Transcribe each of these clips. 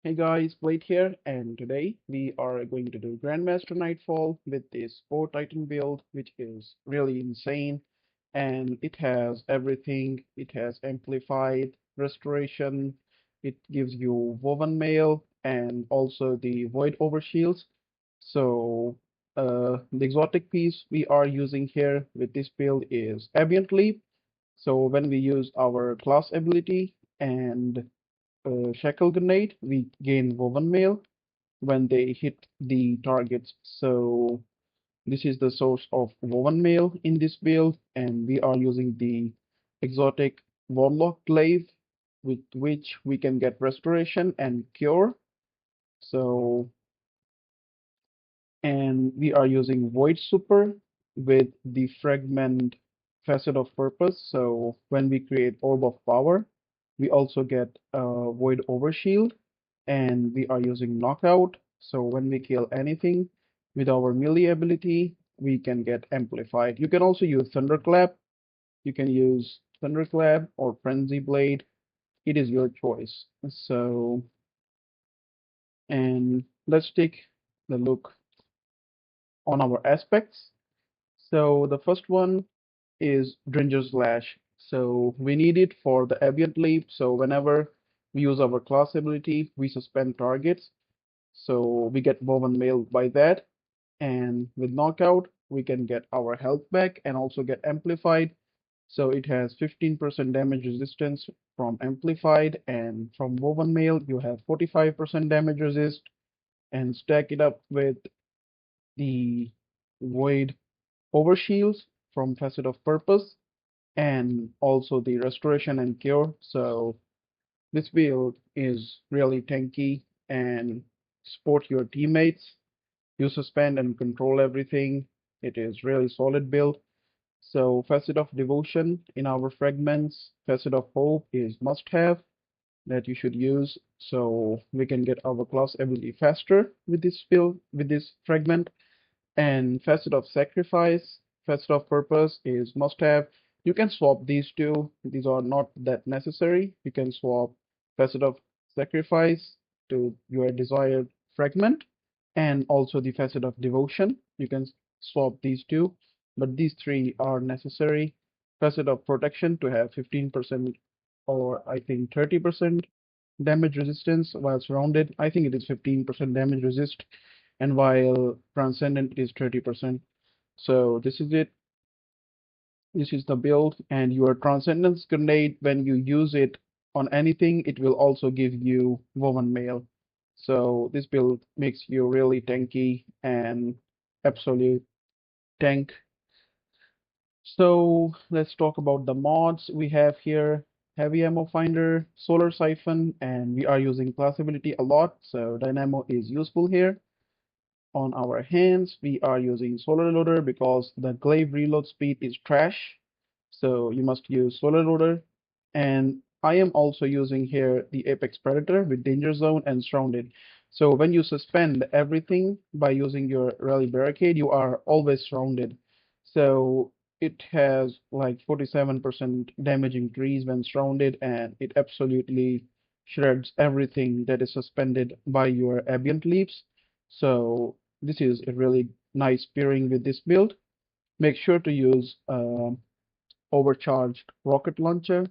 Hey guys, Blade here, and today we are going to do Grandmaster Nightfall with this 4 Titan build, which is really insane. And it has everything. It has amplified, restoration, it gives you woven mail, and also the void overshields. So, the exotic piece we are using here with this build is Ambient Leap. So, when we use our class ability and shackle grenade, we gain woven mail when they hit the targets. So this is the source of woven mail in this build, and we are using the exotic warlock glaive with which we can get restoration and cure. So, and we are using void super with the fragment facet of purpose. So when we create orb of power, we also get void overshield, and we are using knockout. So when we kill anything with our melee ability, we can get amplified. You can also use thunderclap. You can use thunderclap or frenzy blade. It is your choice. So, and let's take the look on our aspects. So the first one is Dringer's Lash. So we need it for the ambient leap. So whenever we use our class ability, we suspend targets. So we get woven mail by that. And with knockout, we can get our health back and also get amplified. So it has 15% damage resistance from amplified, and from woven mail, you have 45% damage resist. And stack it up with the void overshields from Facet of Purpose and also the restoration and cure. So this build is really tanky and support your teammates. You suspend and control everything. It is really solid build. So Facet of Devotion in our fragments, Facet of Hope is must have that you should use so we can get our class ability faster with this build, with this fragment. And Facet of Sacrifice, Facet of Purpose is must have. You can swap these two. These are not that necessary. You can swap Facet of Sacrifice to your desired fragment and also the Facet of Devotion. You can swap these two, but these three are necessary. Facet of Protection to have 15% or I think 30% damage resistance while surrounded. I think it is 15% damage resist, and while transcendent is 30%. So this is it. This is the build, and your transcendence grenade, when you use it on anything, it will also give you woven mail. So this build makes you really tanky and absolute tank. So let's talk about the mods. We have here heavy ammo finder, solar siphon, and we are using class ability a lot, so dynamo is useful here. On our hands, we are using solar loader because the glaive reload speed is trash. So you must use solar loader. And I am also using here the Apex Predator with danger zone and surrounded. So when you suspend everything by using your rally barricade, you are always surrounded. So it has like 47% damage increase when surrounded, and it absolutely shreds everything that is suspended by your ambient leaps. So this is a really nice pairing with this build. Make sure to use overcharged rocket launcher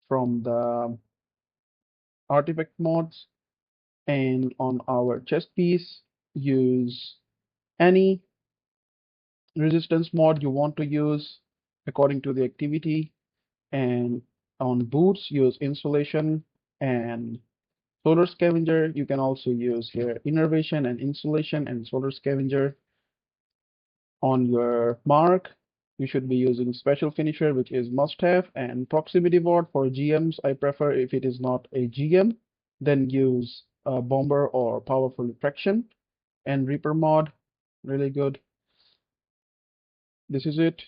from the artifact mods, and on our chest piece use any resistance mod you want to use according to the activity, and on boots use insulation and solar scavenger. You can also use here innervation and insulation and solar scavenger. On your mark, you should be using special finisher, which is must have, and proximity ward for GMs. I prefer if it is not a GM, then use a bomber or powerful refraction. And Reaper mod, really good. This is it.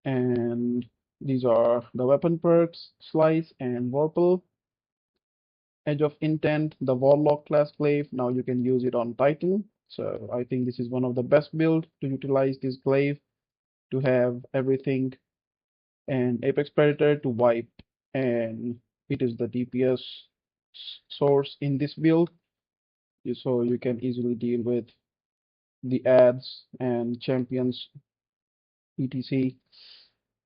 And these are the weapon perks, Slice and Vorpal. Edge of Intent, the Warlock class glaive. Now you can use it on Titan. So I think this is one of the best build to utilize this glaive to have everything, and Apex Predator to wipe, and it is the DPS source in this build. so you can easily deal with the ads and champions, etc.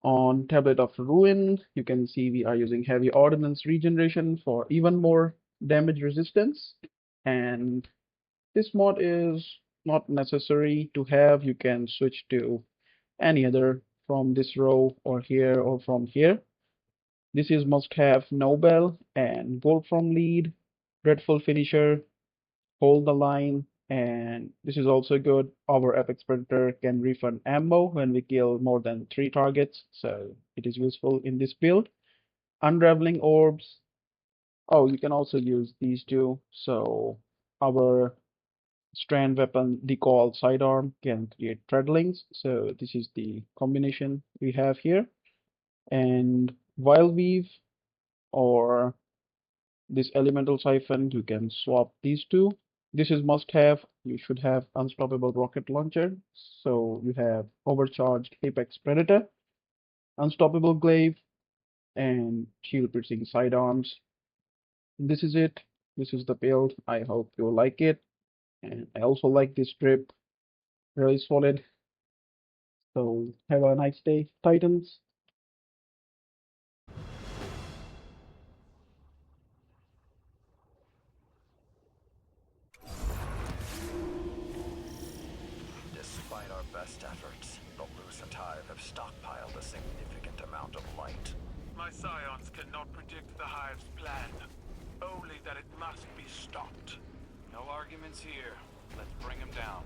On Tablet of Ruin, you can see we are using heavy ordnance regeneration for even more damage resistance. And this mod is not necessary to have. You can switch to any other from this row or here or from here. This is must have Nobel and Wolfram lead, Dreadful Finisher, Hold the Line, and this is also good. Our Apex Predator can refund ammo when we kill more than 3 targets, so it is useful in this build. Unraveling Orbs. Oh, you can also use these two. So our strand weapon decal sidearm can create threadlings. So this is the combination we have here. And Vile Weave or this elemental siphon, you can swap these two. This is must have. You should have unstoppable rocket launcher. So you have overcharged Apex Predator, unstoppable glaive, and shield piercing sidearms. This is it. This is the build. I hope you like it. And I also like this strip. Really solid. So have a nice day, Titans. Despite our best efforts, the Lucitive have stockpiled a significant amount of light. My scions cannot predict the Hive's plan. Only that it must be stopped. No arguments here. Let's bring him down.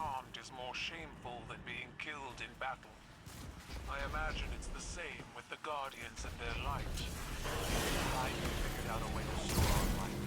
unharmed is more shameful than being killed in battle. I imagine it's the same with the Guardians and their light. I figured out a way to store our light.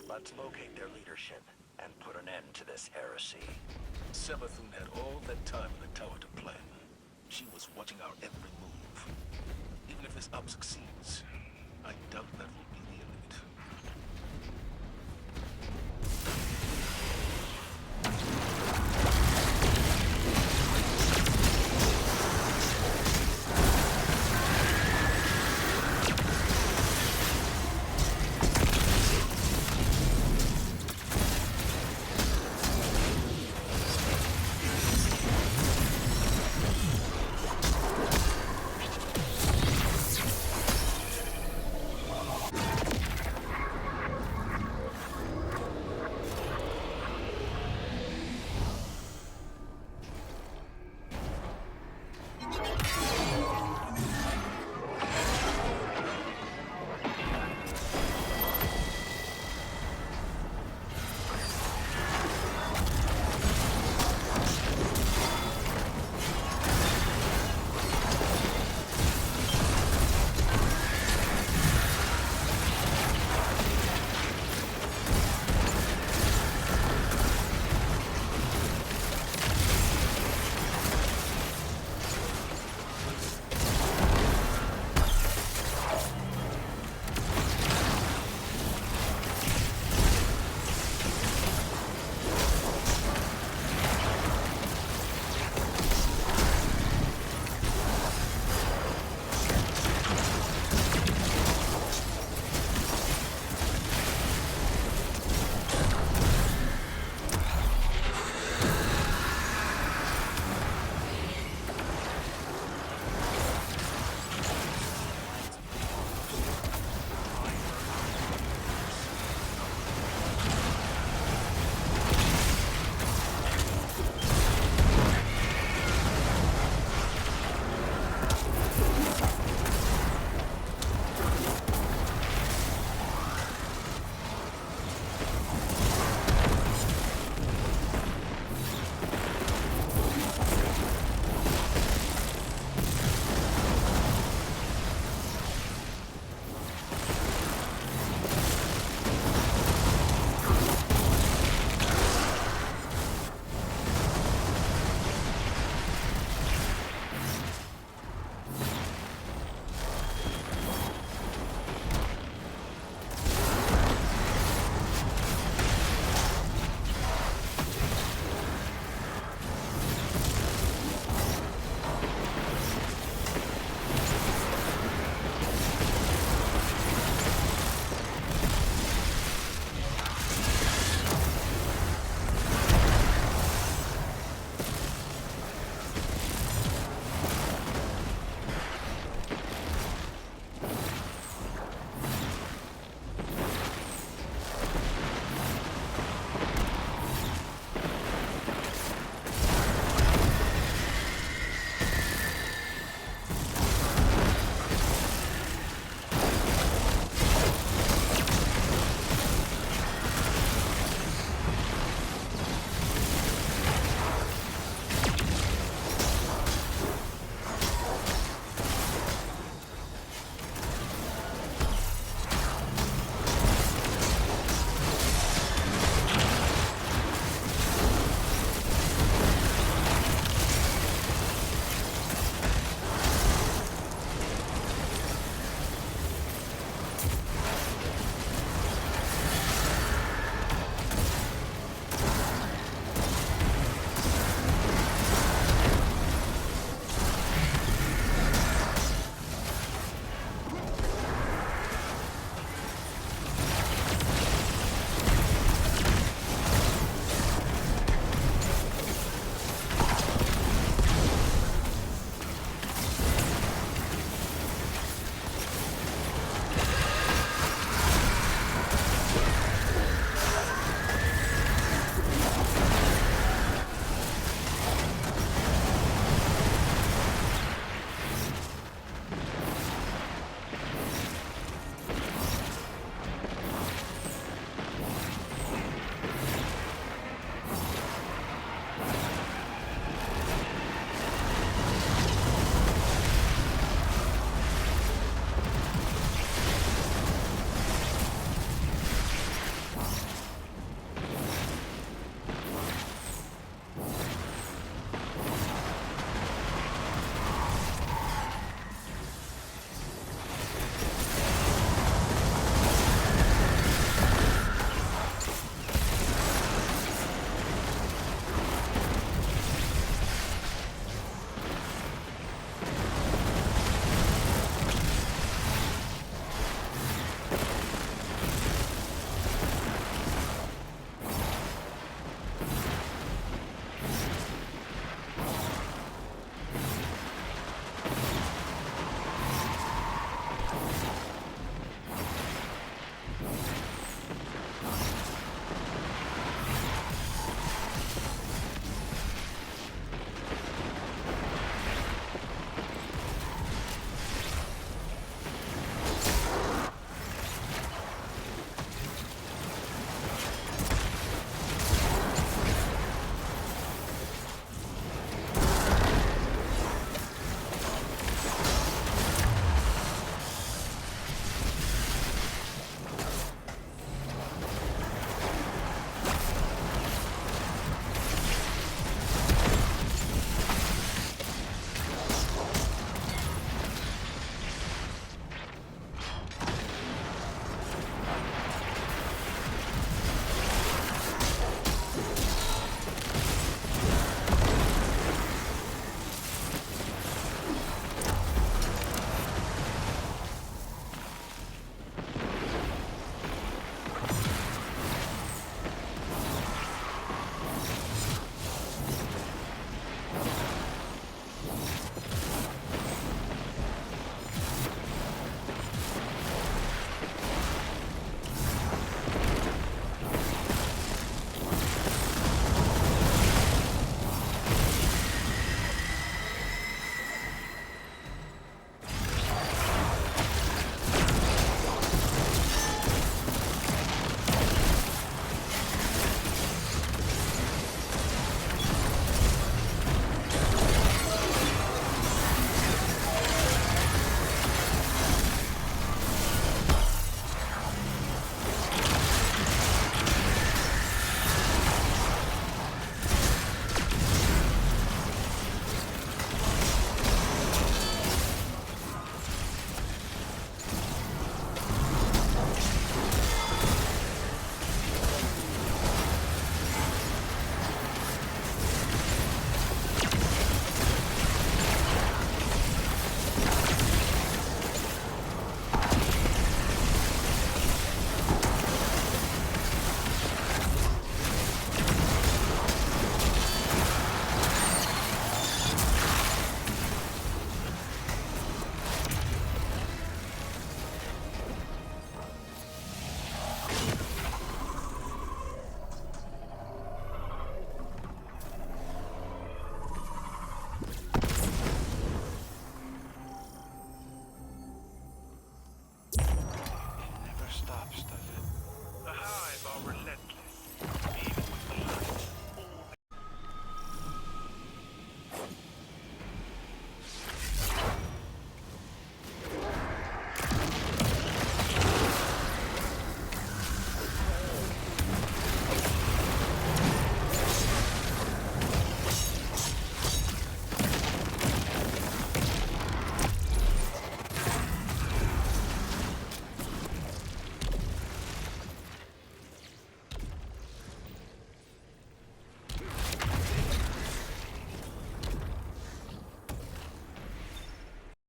Let's locate their leadership and put an end to this heresy. Savathun had all that time in the tower to plan. She was watching our every move. Even if this op succeeds, I doubt that will